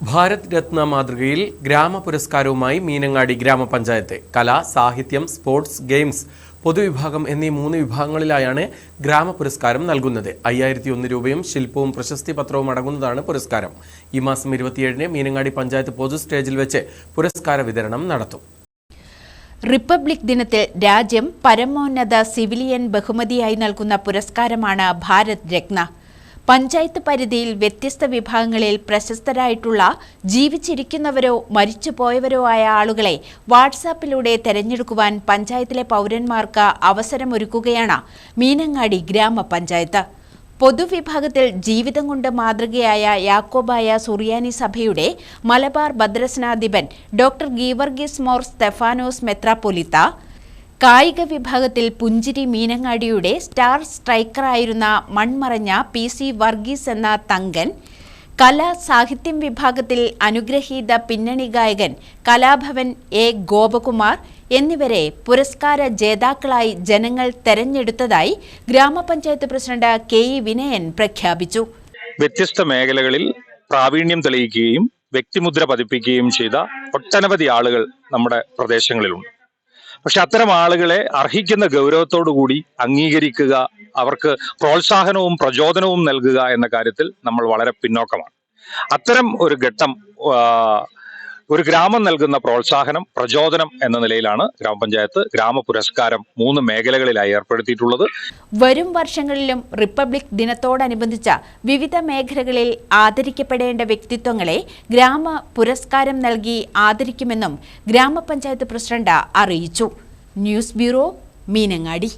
ഭാരത് രത്ന മാതൃകയിൽ ഗ്രാമപുരസ്കാരവുമായി മീനങ്ങാടി ഗ്രാമപഞ്ചായത്ത്. കല, സാഹിത്യം, സ്പോർട്സ്, ഗെയിംസ്, പൊതുവിഭാഗം എന്നീ 3 വിഭാഗങ്ങളിലായാണ് ഗ്രാമപുരസ്കാരം നൽകുന്നത്. 5001 രൂപയും ശില്പവും പ്രശസ്തി പത്രവും അടങ്ങുന്നതാണ് പുരസ്കാരം. ഈ മാസം 27-ന് മീനങ്ങാടി പഞ്ചായത്ത് പൊതു സ്റ്റേജിൽ വെച്ച് പുരസ്കാര വിതരണം നടത്തും. റിപ്പബ്ലിക് ദിനത്തിൽ രാജ്യം പരമോന്നത സിവിലിയൻ ബഹുമതിയായി നൽകുന്ന പുരസ്കാരമാണ് ഭാരത് രത്ന. പഞ്ചായത്ത് പരിധിയിൽ വ്യത്യസ്ത വിഭാഗങ്ങളിൽ പ്രശസ്തരായിട്ടുള്ള ജീവിച്ചിരിക്കുന്നവരോ മരിച്ചുപോയവരോ ആയ ആളുകളെ വാട്സാപ്പിലൂടെ തെരഞ്ഞെടുക്കുവാൻ പഞ്ചായത്തിലെ പൗരന്മാർക്ക് അവസരമൊരുക്കുകയാണ് മീനങ്ങാടി ഗ്രാമപഞ്ചായത്ത്. പൊതുവിഭാഗത്തിൽ ജീവിതം കൊണ്ട് മാതൃകയായ യാക്കോബായ സുറിയാനി സഭയുടെ മലബാർ ഭദ്രസനാധിപൻ ഡോക്ടർ ഗീവർഗീസ് മോർ സ്തെഫാനോസ് മെത്രാപ്പൊലീത്ത, കായിക വിഭാഗത്തിൽ പുഞ്ചിരി മീനങ്ങാടിയുടെ സ്റ്റാർ സ്ട്രൈക്കറായിരുന്ന മൺമറഞ്ഞ PC വർഗീസ് എന്ന തങ്കൻ, കലാ സാഹിത്യം വിഭാഗത്തിൽ അനുഗ്രഹീത പിന്നണി ഗായകൻ കലാഭവൻ A. ഗോപകുമാർ എന്നിവരെ പുരസ്കാര ജേതാക്കളായി ജനങ്ങൾ തെരഞ്ഞെടുത്തതായി ഗ്രാമപഞ്ചായത്ത് പ്രസിഡന്റ് KE വിനയൻ പ്രഖ്യാപിച്ചു. വ്യത്യസ്ത മേഖലകളിൽ പ്രാവീണ്യം തെളിയിക്കുകയും വ്യക്തിമുദ്ര പതിപ്പിക്കുകയും ചെയ്ത ഒട്ടനവധി ആളുകൾ നമ്മുടെ പ്രദേശങ്ങളിലുണ്ട്. പക്ഷെ അത്തരം ആളുകളെ അർഹിക്കുന്ന ഗൗരവത്തോടുകൂടി അംഗീകരിക്കുക, അവർക്ക് പ്രോത്സാഹനവും പ്രചോദനവും നൽകുക എന്ന കാര്യത്തിൽ നമ്മൾ വളരെ പിന്നോക്കമാണ്. അത്തരം ഒരു ഘട്ടം ഒരു ഗ്രാമം നൽകുന്ന പ്രോത്സാഹനം, പ്രചോദനം എന്ന നിലയിലാണ് ഗ്രാമപഞ്ചായത്ത് ഗ്രാമപുരസ്കാരം 3 മേഖലകളിലായി ഏർപ്പെടുത്തിയിട്ടുള്ളത്. വരും വർഷങ്ങളിലും റിപ്പബ്ലിക് ദിനത്തോടനുബന്ധിച്ച വിവിധ മേഖലകളിൽ ആദരിക്കപ്പെടേണ്ട വ്യക്തിത്വങ്ങളെ ഗ്രാമ പുരസ്കാരം നൽകി ആദരിക്കുമെന്നും ഗ്രാമപഞ്ചായത്ത് പ്രസിഡന്റ് അറിയിച്ചു. News bureau, Meenangadi.